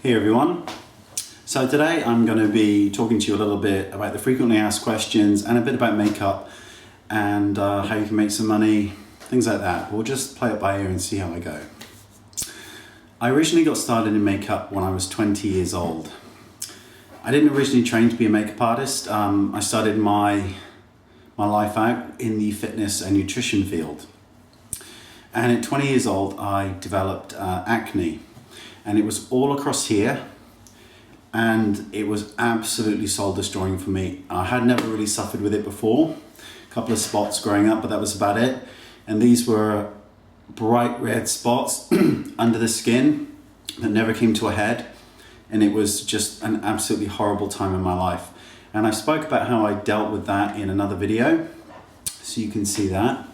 Hey everyone. So today I'm going to be talking to you a little bit about the frequently asked questions and a bit about makeup and how you can make some money, things like that. We'll just play it by ear and see how I go. I originally got started in makeup when I was 20 years old. I didn't originally train to be a makeup artist. I started my life out in the fitness and nutrition field. And at 20 years old, I developed acne. And it was all across here, and it was absolutely soul destroying for me. I had never really suffered with it before, a couple of spots growing up, but that was about it. And these were bright red spots under the skin that never came to a head, and it was just an absolutely horrible time in my life. And I spoke about how I dealt with that in another video, so you can see that.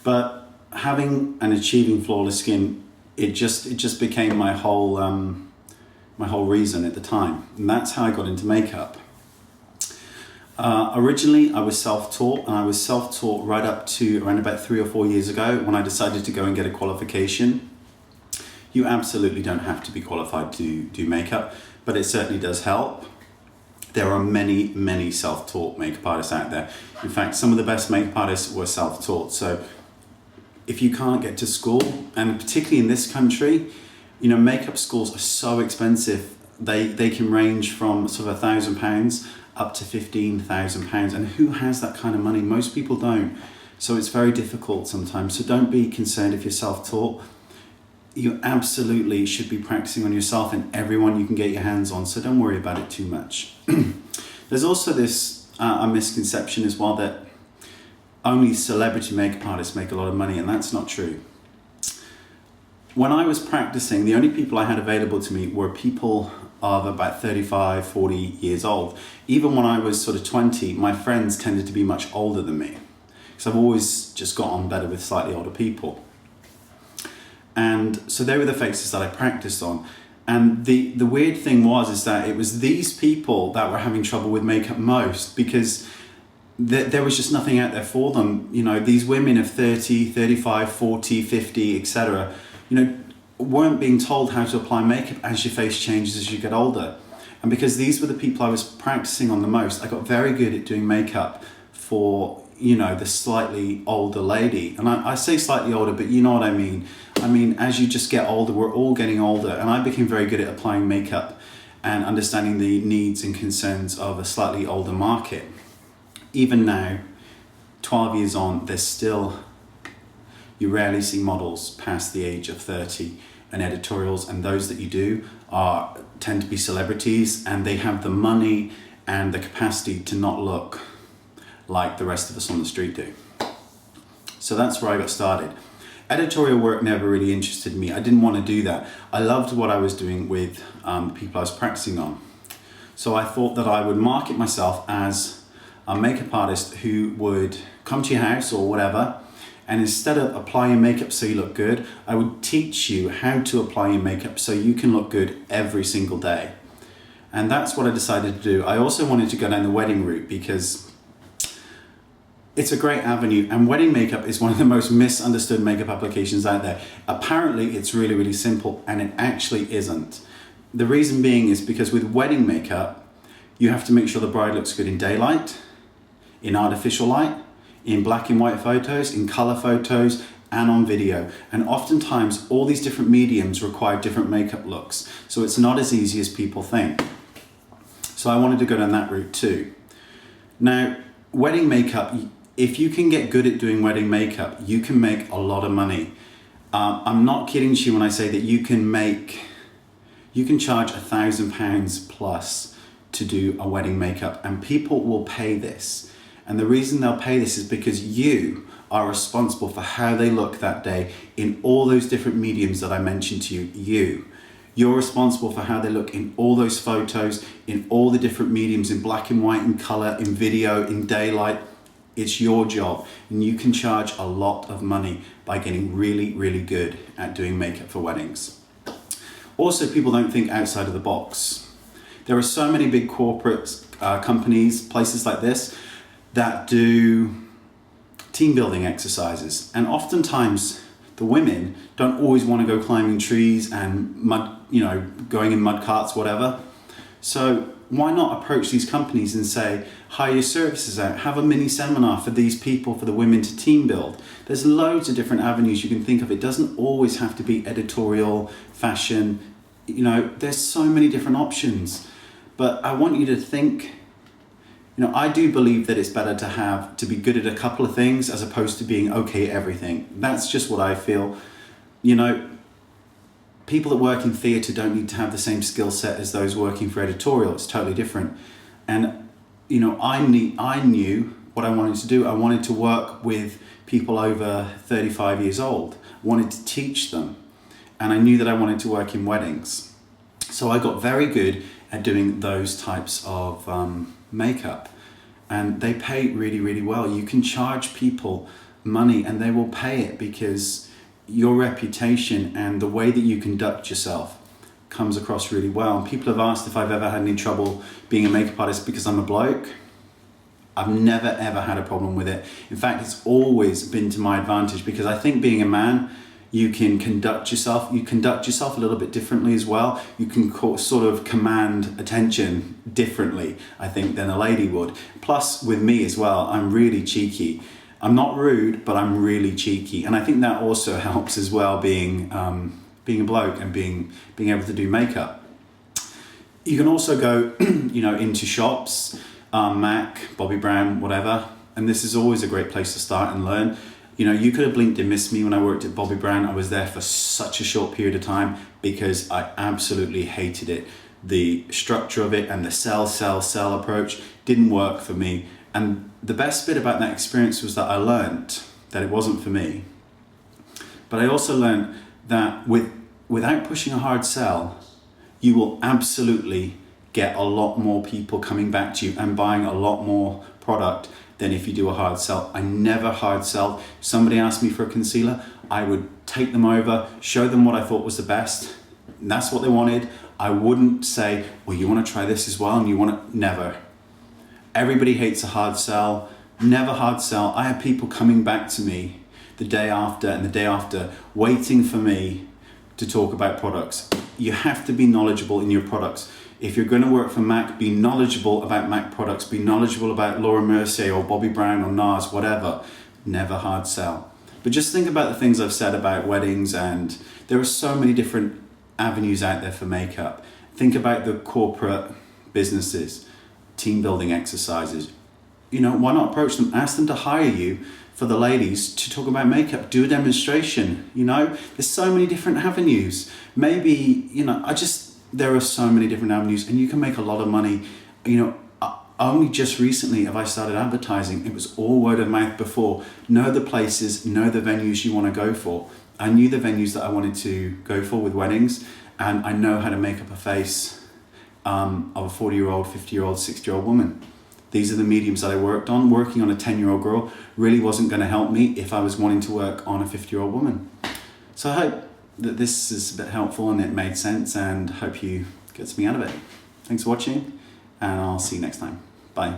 But having and achieving flawless skin, it just became my whole reason at the time, and that's how I got into makeup. Originally, I was self-taught, and I was self-taught right up to around about 3 or 4 years ago when I decided to go and get a qualification. You absolutely don't have to be qualified to do makeup, but it certainly does help. There are many self-taught makeup artists out there. In fact, some of the best makeup artists were self-taught. So if you can't get to school, and particularly in this country, you know, makeup schools are so expensive. They can range from sort of £1,000 up to £15,000, and who has that kind of money? Most people don't. So it's very difficult sometimes. So don't be concerned if you're self-taught. You absolutely should be practicing on yourself and everyone you can get your hands on. So don't worry about it too much. There's also this a misconception as well that only celebrity makeup artists make a lot of money, and that's not true. When I was practicing, the only people I had available to me were people of about 35, 40 years old. Even when I was sort of 20, my friends tended to be much older than me, because I've always just got on better with slightly older people. And so they were the faces that I practiced on. And the weird thing is that it was these people that were having trouble with makeup most, because there was just nothing out there for them. You know, these women of 30, 35, 40, 50, etc., you know, weren't being told how to apply makeup as your face changes as you get older. And because these were the people I was practicing on the most, I got very good at doing makeup for, you know, the slightly older lady. And I say slightly older, but you know what I mean. I mean, as you just get older, we're all getting older, and I became very good at applying makeup and understanding the needs and concerns of a slightly older market. Even now, 12 years on, you rarely see models past the age of 30 and editorials, and those that you do tend to be celebrities, and they have the money and the capacity to not look like the rest of us on the street do. So that's where I got started. Editorial work never really interested me. I didn't want to do that. I loved what I was doing with the people I was practicing on. So I thought that I would market myself as a makeup artist who would come to your house or whatever, and instead of applying makeup so you look good, I would teach you how to apply your makeup so you can look good every single day. And that's what I decided to do. I also wanted to go down the wedding route because it's a great avenue, and wedding makeup is one of the most misunderstood makeup applications out there. Apparently it's really simple, and it actually isn't. The reason being is because with wedding makeup, you have to make sure the bride looks good in daylight, in artificial light, in black and white photos, in color photos, and on video. And oftentimes all these different mediums require different makeup looks. So it's not as easy as people think. So I wanted to go down that route too. Now, wedding makeup, if you can get good at doing wedding makeup, you can make a lot of money. I'm not kidding to you when I say that you can charge £1,000 plus to do a wedding makeup, and people will pay this. And the reason they'll pay this is because you are responsible for how they look that day in all those different mediums that I mentioned to you. You're responsible for how they look in all those photos, in all the different mediums, in black and white, in color, in video, in daylight. It's your job, and you can charge a lot of money by getting really good at doing makeup for weddings. Also, people don't think outside of the box. There are so many big corporate companies, places like this, that do team building exercises, and oftentimes the women don't always want to go climbing trees and mud, going in mud carts, whatever. So why not approach these companies and say, hire your services out, have a mini seminar for these people, for the women to team build. There's loads of different avenues you can think of. It doesn't always have to be editorial, fashion, there's so many different options. But I want you to think, I do believe that it's better to be good at a couple of things as opposed to being okay at everything. That's just what I feel. People that work in theatre don't need to have the same skill set as those working for editorial. It's totally different. And, I knew what I wanted to do. I wanted to work with people over 35 years old. I wanted to teach them. And I knew that I wanted to work in weddings. So I got very good at doing those types of makeup, and they pay really, really well. You can charge people money and they will pay it because your reputation and the way that you conduct yourself comes across really well. And people have asked if I've ever had any trouble being a makeup artist because I'm a bloke. I've never ever had a problem with it. In fact, it's always been to my advantage because I think being a man, you can conduct yourself a little bit differently as well. You can sort of command attention differently, I think, than a lady would. Plus, with me as well, I'm really cheeky. I'm not rude, but I'm really cheeky. And I think that also helps as well, being a bloke and being able to do makeup. You can also go, into shops, Mac, Bobbi Brown, whatever. And this is always a great place to start and learn. You could have blinked and missed me when I worked at Bobbi Brown. I was there for such a short period of time because I absolutely hated it. The structure of it and the sell approach didn't work for me. And the best bit about that experience was that I learned that it wasn't for me. But I also learned that without pushing a hard sell, you will absolutely get a lot more people coming back to you and buying a lot more product than if you do a hard sell. I never hard sell. If somebody asked me for a concealer, I would take them over, show them what I thought was the best. And that's what they wanted. I wouldn't say, well, you want to try this as well, and you want to, never. Everybody hates a hard sell. Never hard sell. I had people coming back to me the day after and the day after, waiting for me to talk about products. You have to be knowledgeable in your products. If you're going to work for MAC, be knowledgeable about MAC products, be knowledgeable about Laura Mercier or Bobbi Brown or NARS, whatever. Never hard sell. But just think about the things I've said about weddings, and there are so many different avenues out there for makeup. Think about the corporate businesses, team building exercises. Why not approach them? Ask them to hire you for the ladies to talk about makeup. Do a demonstration. There's so many different avenues. Maybe, there are so many different avenues, and you can make a lot of money. Only just recently have I started advertising. It was all word of mouth before. Know the places, know the venues you want to go for. I knew the venues that I wanted to go for with weddings, and I know how to make up a face of a 40-year-old, 50-year-old, 60-year-old woman. These are the mediums that I worked on. Working on a 10-year-old girl really wasn't going to help me if I was wanting to work on a 50-year-old woman. So I hope that this is a bit helpful and it made sense, and hope you get something out of it. Thanks for watching, and I'll see you next time. Bye.